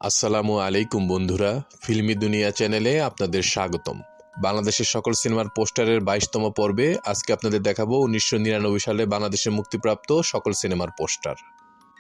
আসসালামু আলাইকুম বন্ধুরা, ফিল্মি দুনিয়া চ্যানেলে আপনাদের স্বাগতম। বাংলাদেশের সকল সিনেমার পোস্টারের 22তম পর্বে আজকে আপনাদের দেখাবো 1999 সালে বাংলাদেশে মুক্তিপ্রাপ্ত সকল সিনেমার পোস্টার।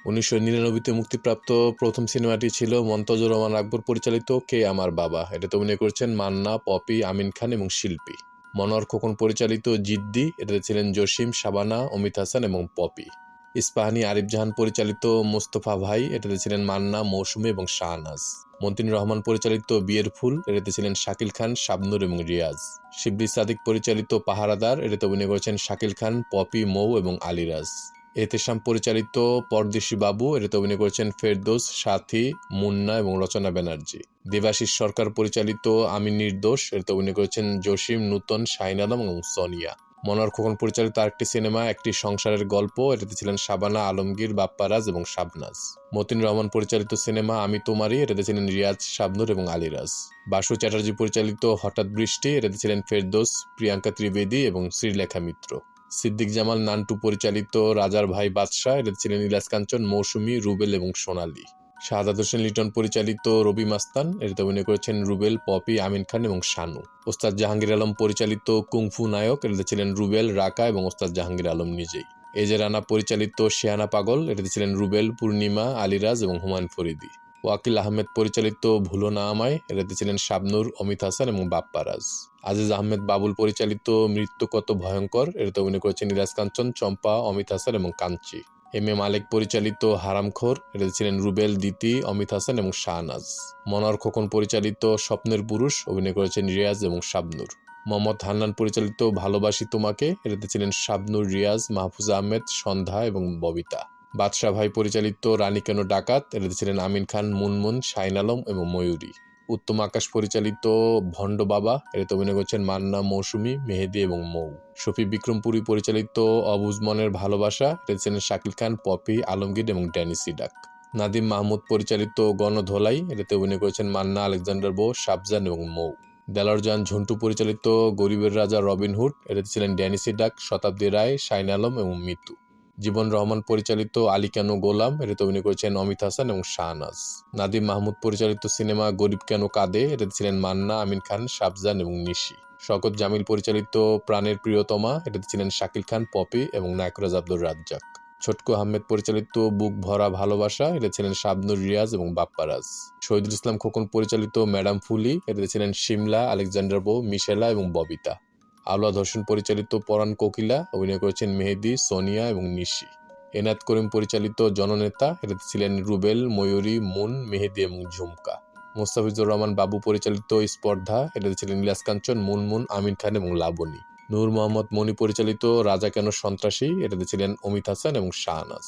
1999তে মুক্তিপ্রাপ্ত প্রথম সিনেমাটি ছিল মন্তাজুর রহমান আকবর পরিচালিত কে আমার বাবা। এটাতে অভিনয় করেছেন মান্না, পপি, আমিন খান এবং শিল্পী। মনোয়ার খোকন পরিচালিত জিদ্দি, এটাতে ছিলেন জসিম, শাবানা, অমিত হাসান এবং পপি। ইস্পাহানি আরিফ জাহান পরিচালিত মোস্তফা ভাই, এটাতে ছিলেন মান্না, মৌসুমী এবং শাহনাজ। মতিন রহমান পরিচালিত বিয়ের ফুল, এটাতে ছিলেন শাকিল খান, শাবনূর এবং রিয়াজ। শিবলি সাদিক পরিচালিত পাহারাদার, এটাতে অভিনয় করেছেন শাকিল খান, পপি, মৌ এবং আলিরাজ। এহতেশাম পরিচালিত পরদেশি বাবু, এটাতে অভিনয় করেছেন ফেরদৌস, সাথী, মুন্না এবং রচনা ব্যানার্জি। দেবাশিস সরকার পরিচালিত আমি নির্দোষ, এটাতে অভিনয় করেছেন জসিম, নূতন, শাহিন আলম এবং সোনিয়া। মনোয়ার খোকন পরিচালিত আরেকটি সিনেমা একটি সংসারের গল্প, এটাতে ছিলেন শাবানা, আলমগীর, বাপ্পারাজ এবং শাবনাজ। মতিন রহমান পরিচালিত সিনেমা আমি তোমারই, এটাতে ছিলেন রিয়াজ, শাবনূর এবং আলিরাজ। বাসু চ্যাটার্জি পরিচালিত হঠাৎ বৃষ্টি, এটাতে ছিলেন ফেরদৌস, প্রিয়াঙ্কা ত্রিবেদী এবং শ্রীলেখা মিত্র। সিদ্দিক জামাল নান্টু পরিচালিত রাজার ভাই বাদশাহ, এটাতে ছিলেন ইলাস কাঞ্চন, মৌসুমী, রুবেল এবং সোনালী। শাহাদাত হোসেন লিটন পরিচালিত রবি মাস্তান, এটাতে অভিনয় করেছেন রুবেল, পপি, আমিন খান এবং শানু। ওস্তাদ জাহাঙ্গীর আলম পরিচালিত কুংফু নায়ক, এটাতে ছিলেন রুবেল, রাকা এবং ওস্তাদ জাহাঙ্গীর আলম নিজেই। এজে রানা পরিচালিত শেহানা পাগল, এটাতে ছিলেন রুবেল, পূর্ণিমা, আলিরাজ এবং হুমায়ুন ফরিদি। ওয়াকিল আহমেদ পরিচালিত ভুলো না আমায়, এটাতে ছিলেন শাবনূর, অমিত হাসান এবং বাপ্পারাজ। আজিজ আহমেদ বাবুল পরিচালিত মৃত্যু কত ভয়ঙ্কর, এটাতে অভিনয় করেছেন ইলাস কাঞ্চন, চম্পা, অমিত হাসান এবং কাঞ্চি। এম এ মালিক পরিচালিত হারামখোর, এটাতে ছিলেন রুবেল, দিতি, অমিত হাসান এবং শাহনাজ। মনোয়ার খোকন পরিচালিত স্বপ্নের পুরুষ, অভিনয় করেছেন রিয়াজ এবং শাবনূর। মোহাম্মদ হান্নান পরিচালিত ভালোবাসি তোমাকে, এটাতে ছিলেন শাবনূর, রিয়াজ, মাহফুজা আহমেদ, সন্ধ্যা এবং ববিতা। বাদশাহ ভাই পরিচালিত রানী কেন ডাকাত, এটাতে ছিলেন আমিন খান, মুনমুন, শাহিন আলম এবং ময়ূরী। উত্তম আকাশ পরিচালিত ভণ্ড বাবা, এটাতে অভিনয় করেছেন মান্না, মৌসুমী, মেহেদী এবং মৌ। শফি বিক্রমপুরী পরিচালিত অবুঝ মনের ভালোবাসা, এটাতে ছিলেন শাকিল খান, পপি, আলমগীর এবং ড্যানি সিডাক। নাদিম মাহমুদ পরিচালিত গণধোলাই, এটাতে অভিনয় করেছেন মান্না, আলেকজান্ডার বো, শাবজান এবং মৌ। দেলারজান ঝন্টু পরিচালিত গরিবের রাজা রবিনহুড, এটাতে ছিলেন ড্যানি সিডাক, শতাব্দী রায়, শাহিন আলম এবং মিতু। জীবন রহমান পরিচালিত আলী কেন গোলাম, এটাতে অভিনয় করেছেন অমিত হাসান এবং শাহনাজ। নাদিম মাহমুদ পরিচালিত সিনেমা গরিব কেন কাঁদে, এটাতে ছিলেন মান্না, আমিন খান, শাবজান এবং নিশি। শওকত জামিল পরিচালিত প্রাণের প্রিয়তমা, এটাতে ছিলেন শাকিল খান, পপি এবং নায়করাজ আব্দুর রাজ্জাক। ছোটকু আহমেদ পরিচালিত বুক ভরা ভালোবাসা, এটা ছিলেন শাবনূর, রিয়াজ এবং বাপ্পারাজ। শহীদুল ইসলাম খোকন পরিচালিত ম্যাডাম ফুলি, এটাতে ছিলেন শিমলা, আলেকজান্ডার বো, মিশেলা এবং ববিতা। আওলাদ হোসেন পরিচালিত পরাণ কোকিলা, অভিনয় করেছেন মেহেদী, সোনিয়া এবং নিশি। এনায়েত করিম পরিচালিত জননেতা, এটাতে ছিলেন রুবেল, ময়ূরী, মুন, মেহেদী এবং ঝুমকা। মোস্তাফিজুর রহমান বাবু পরিচালিত স্পর্ধা, এটাতে ছিলেন ইলিয়াস কাঞ্চন, মুনমুন, আমিন খান এবং লাবণী। নূর মোহাম্মদ মনি পরিচালিত রাজা কেন সন্ত্রাসী, এটাতে ছিলেন অমিত হাসান এবং শাহনাজ।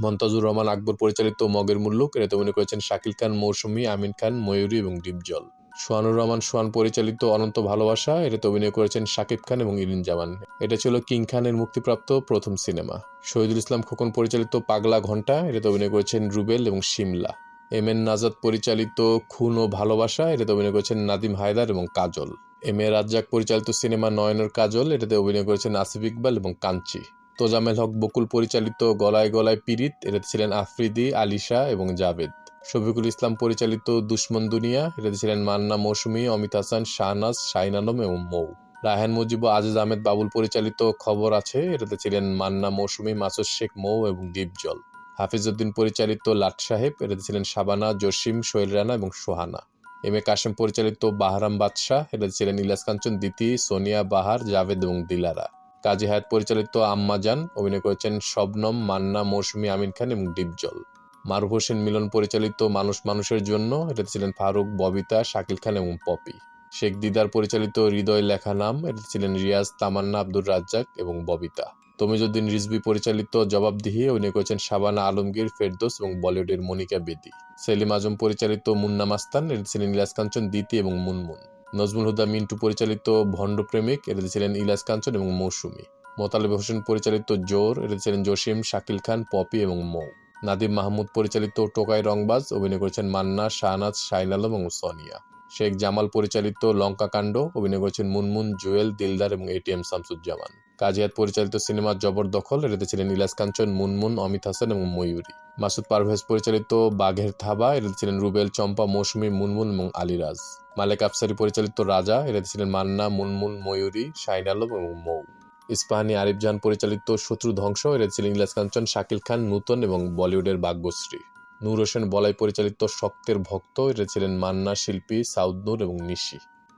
মন্তাজুর রহমান আকবর পরিচালিত মগের মুল্লুক, এটাতে অভিনয় করেছেন শাকিল খান, মৌসুমী, আমিন খান, ময়ূরী এবং ডিপজল। সোহানুর রহমান সোহান পরিচালিত অনন্ত ভালোবাসা, এটাতে অভিনয় করেছেন শাকিব খান এবং ইরিন জামান। এটা ছিল কিং খানের মুক্তিপ্রাপ্ত প্রথম সিনেমা। শহীদুল ইসলাম খোকন পরিচালিত পাগলা ঘণ্টা, এটাতে অভিনয় করেছেন রুবেল এবং শিমলা। এম এন নাজাদ পরিচালিত খুন ও ভালোবাসা, এটাতে অভিনয় করেছেন নাদিম হায়দার এবং কাজল। এম এ রাজ্জাক পরিচালিত সিনেমা নয়নের কাজল, এটাতে অভিনয় করেছেন আসিফ ইকবাল এবং কাঞ্চি। তোজামেল হক বকুল পরিচালিত গলায় গলায় পীড়িত, এটাতে ছিলেন আফ্রিদি, আলিশা এবং জাভেদ। শফিকুল ইসলাম পরিচালিত দুশ্মন দুনিয়া, এটাতে ছিলেন মান্না, মৌসুমী, অমিত হাসান, শাহনাজ, শাহিন আলম এবং মৌ। রায়হান মুজিব ও আজিজ আহমেদ বাবুল পরিচালিত খবর আছে, এটাতে ছিলেন মান্না, মৌসুমী, মাসুদ শেখ, মৌ এবং ডিপজল। হাফিজ উদ্দিন পরিচালিত লাট সাহেব, এটাতে ছিলেন শাবানা, জসিম, সোহেল রানা এবং সোহানা। এম এ কাশেম পরিচালিত বাহারাম বাদশাহ, এটাতে ছিলেন ইলিয়াস কাঞ্চন, দিতি, সোনিয়া, বাহার, জাভেদ এবং দিলারা। কাজী হায়াত পরিচালিত আম্মাজান, অভিনয় করেছেন শবনম, মান্না, মৌসুমী, আমিন খান এবং ডিপজল। মারুফ হোসেন মিলন পরিচালিত মানুষ মানুষের জন্য, এটাতে ছিলেন ফারুক, ববিতা, শাকিল খান এবং পপি। শেখ দিদার পরিচালিত হৃদয় লেখা নাম, এটাতে ছিলেন রিয়াজ, তামান্না, আব্দুর রাজ্জাক এবং ববিতা। তমিজউদ্দিন রিজভী পরিচালিত জবাবদিহি, অভিনয় করেছেন শাবানা, আলমগীর, ফেরদৌস এবং বলিউডের মনিকা বেদি। সেলিম আজম পরিচালিত মুন্না মাস্তান, এটাতে ছিলেন ইলিয়াস কাঞ্চন, দিতি এবং মুনমুন। নজমুল হুদা মিন্টু পরিচালিত ভণ্ড প্রেমিক, এটাতে ছিলেন ইলিয়াস কাঞ্চন এবং মৌসুমী। মোতালেব হোসেন পরিচালিত জোর, এটাতে ছিলেন জসিম, শাকিল খান, পপি এবং মৌ। নাদিম মাহমুদ পরিচালিত টোকাই রংবাজ, অভিনয় করেছেন মান্না, শাহনাজ, শাহিন আলম এবং সোনিয়া। শেখ জামাল পরিচালিত লঙ্কা কাণ্ড, অভিনয় করেছেন মুনমুন, জুয়েল, দিলদার এবং এটিএম শামসুজ্জামান। কাজী হায়াৎ পরিচালিত সিনেমা জবরদখল, এটাতে ছিলেন ইলিয়াস কাঞ্চন, মুনমুন, অমিত হাসান এবং ময়ূরী। মাসুদ পারভেজ পরিচালিত বাঘের থাবা, এটাতে ছিলেন রুবেল, চম্পা, মৌসুমী, মুনমুন এবং আলিরাজ। মালেক আফসারি পরিচালিত রাজা, এটাতে ছিলেন মান্না, মুনমুন, ময়ূরী, শাহিন আলম এবং মৌ। ইস্পাহানি আরিফ জাহান পরিচালিত শত্রু ধ্বংস, এটাতে ছিলেন ইলিয়াস কাঞ্চন, শাকিল খান, নূতন এবং বলিউডের ভাগ্যশ্রী। নূর হোসেন বলাই পরিচালিত শক্তের ভক্ত, এটা ছিলেন মান্না, শিল্পী, সাউদ নূর এবং নিশি।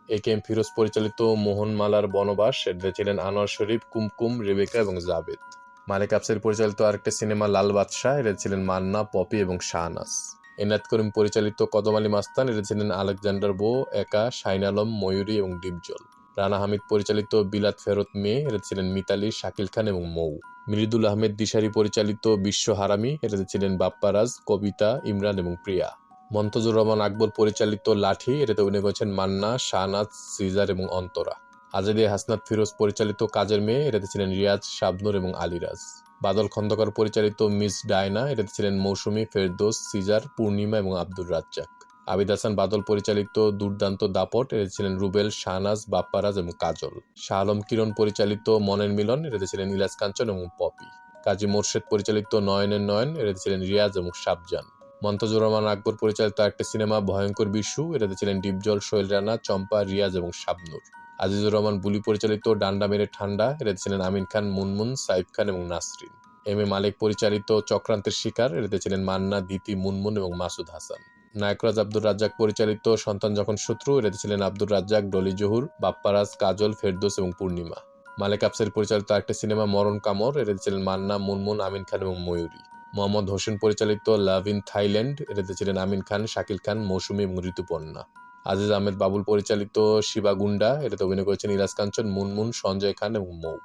একেএম ফিরোজ পরিচালিত মোহনমালার বনবাস, এটাতে ছিলেন আনোয়ার শরীফ, কুমকুম, রেবেকা এবং জাবেদ। মালেক আফসারি পরিচালিত আরেকটা সিনেমা লাল বাদশাহ, এটাতে ছিলেন মান্না, পপি এবং শাহনাজ। এনায়েত করিম পরিচালিত কদম আলী মাস্তান, এটাতে ছিলেন আলেকজান্ডার বো, একা, শাহিন আলম, ময়ূরী এবং ডিপজল। রানা হামিদ পরিচালিত বিলাত ফেরত মেয়ে, এটাতে ছিলেন মিতালি, শাকিল খান এবং মৌ। মৃদুল আহমেদ দিশারি পরিচালিত বিশ্ব হারামি, এটাতে ছিলেন বাপ্পারাজ, কবিতা, ইমরান এবং প্রিয়া। মন্তজুর রহমান আকবর পরিচালিত লাঠি, এটাতে অভিনয় করেছেন মান্না, শাহনাজ, সিজার এবং অন্তরা। আজাদে হাসনাত ফিরোজ পরিচালিত কাজের মেয়ে, এটাতে ছিলেন রিয়াজ, শাবনুর এবং আলিরাজ। বাদল খন্দকার পরিচালিত মিস ডায়না, এটাতে ছিলেন মৌসুমী, ফেরদৌস, সিজার, পূর্ণিমা এবং আব্দুর রাজ্জাক। আবিদ হাসান বাদল পরিচালিত দুর্দান্ত দাপট, এটাতে ছিলেন রুবেল, শাহনাজ, বাপ্পারাজ এবং কাজল। শাহ আলম কিরণ পরিচালিত মনের মিলন, এটাতে ছিলেন ইলিয়াস কাঞ্চন এবং পপি। কাজী মোর্শেদ পরিচালিত নয়নের নয়ন, এটাতে ছিলেন রিয়াজ এবং শাবজান। মন্তজুর রহমান আকবর পরিচালিত একটা সিনেমা ভয়ঙ্কর বিশু, এটাতে ছিলেন ডিপজল, সোহেল রানা, চম্পা, রিয়াজ এবং শাবনুর। আজিজুর রহমান বুলি পরিচালিত ডান্ডা মেরে ঠান্ডা, এটাতে ছিলেন আমিন খান, মুনমুন, সাইফ খান এবং নাসরিন। এম এ মালিক পরিচালিত চক্রান্তের শিকার, এটাতে ছিলেন মান্না, দিতি, মুনমুন এবং মাসুদ হাসান। নায়করাজ আব্দুর রাজ্জাক পরিচালিত সন্তান যখন শত্রু, এটাতে ছিলেন আব্দুর রাজ্জাক, ডলি জহুর, বাপ্পারাজ, কাজল, ফেরদৌস এবং পূর্ণিমা। মালেক আফসারি পরিচালিত একটা সিনেমা মরণ কামড়, এটাতে ছিলেন মান্না, মুনমুন, আমিন খান এবং ময়ূরী। মোহাম্মদ হোসেন পরিচালিত লাভ ইন থাইল্যান্ড, এটাতে ছিলেন আমিন খান, শাকিল খান, মৌসুমী এবং ঋতুপর্ণা। আজিজ আহমেদ বাবুল পরিচালিত শিবাগুন্ডা, এটাতে অভিনয় করেছেন ইলিয়াস কাঞ্চন, মুনমুন, সঞ্জয় খান এবং মৌ।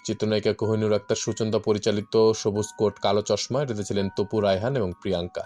চিত্রনায়িকা কোহিনুর আক্তার সুচন্দা পরিচালিত সবুজ কোট কালো চশমা, এটাতে ছিলেন তপু রায়হান এবং প্রিয়াঙ্কা।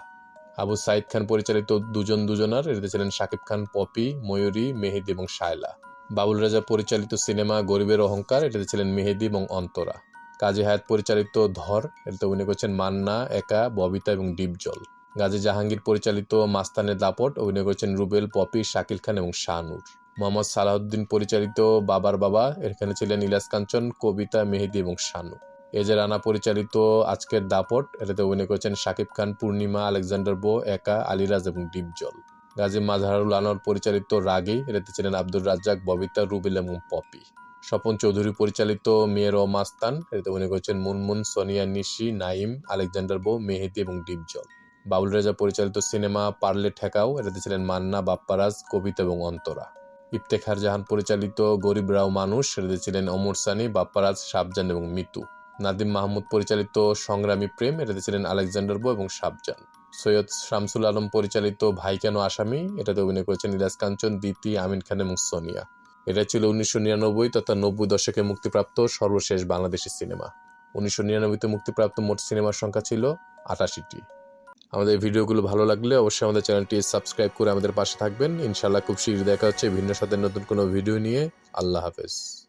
আবু সাইদ খান পরিচালিত দুজন দুজনার, এটাতে ছিলেন শাকিব খান, পপি, ময়ূরী, মেহেদি এবং শায়লা। বাবুল রাজা পরিচালিত সিনেমা গরিবের অহংকার, এটাতে ছিলেন মেহেদি এবং অন্তরা। কাজী হায়াৎ পরিচালিত ধর, এটাতে অভিনয় করেছেন মান্না, একা, ববিতা এবং ডিপজল। গাজী জাহাঙ্গীর পরিচালিত মাস্তানের দাপট, অভিনয় করেছেন রুবেল, পপি, শাকিল খান এবং শাহনুর। মোহাম্মদ সালাহউদ্দিন পরিচালিত বাবার বাবা, এখানে ছিলেন ইলিয়াস কাঞ্চন, কবিতা, মেহেদি এবং শানু। এজে রানা পরিচালিত আজকের দাপট, এটাতে অভিনয় করেছেন শাকিব খান, পূর্ণিমা, আলেকজান্ডার বো, একা, আলিরাজ এবং ডিপজল। গাজী মাজহারুল আনোয়ার পরিচালিত রাগী, এটাতে ছিলেন আব্দুর রাজ্জাক, ববিতা, রুবেল এবং পপি। স্বপন চৌধুরী পরিচালিত মেয়ের ও মাস্তান, এটাতে অভিনয় করেছেন মুনমুন, সোনিয়া, নিশি, নাইম, আলেকজান্ডার বো, মেহেদি এবং ডিপজল। বাবুল রাজা পরিচালিত সিনেমা পারলে ঠেকাও, এটাতে ছিলেন মান্না, বাপ্পারাজ, কবিতা এবং অন্তরা। ইফতেখার জাহান পরিচালিত গরিব রাও মানুষ, এটাতে ছিলেন ওমর সানি, বাপ্পারাজ, শাবজান এবং মিতু। নাদিম মাহমুদ পরিচালিত সংগ্রামী প্রেম, এটাতে ছিলেন আলেকজান্ডার বো এবং শাবজান। সৈয়দ শামসুল আলম পরিচালিত ভাই কেন আসামি, এটাতে অভিনয় করেছেন ইলিয়াস কাঞ্চন, দিতি, আমিন খান এবং সোনিয়া। এটা ছিল 1999 তথা 90 দশকে মুক্তিপ্রাপ্ত সর্বশেষ বাংলাদেশি সিনেমা। 1999-তে মুক্তিপ্রাপ্ত মোট সিনেমার সংখ্যা ছিল 88টি। আমাদের ভিডিওগুলো ভালো লাগলে অবশ্যই আমাদের চ্যানেলটি সাবস্ক্রাইব করে আমাদের পাশে থাকবেন। ইনশাআল্লাহ খুব শীঘ্রই দেখা হচ্ছে ভিন্ন সাথে নতুন কোনো ভিডিও নিয়ে। আল্লাহ হাফেজ।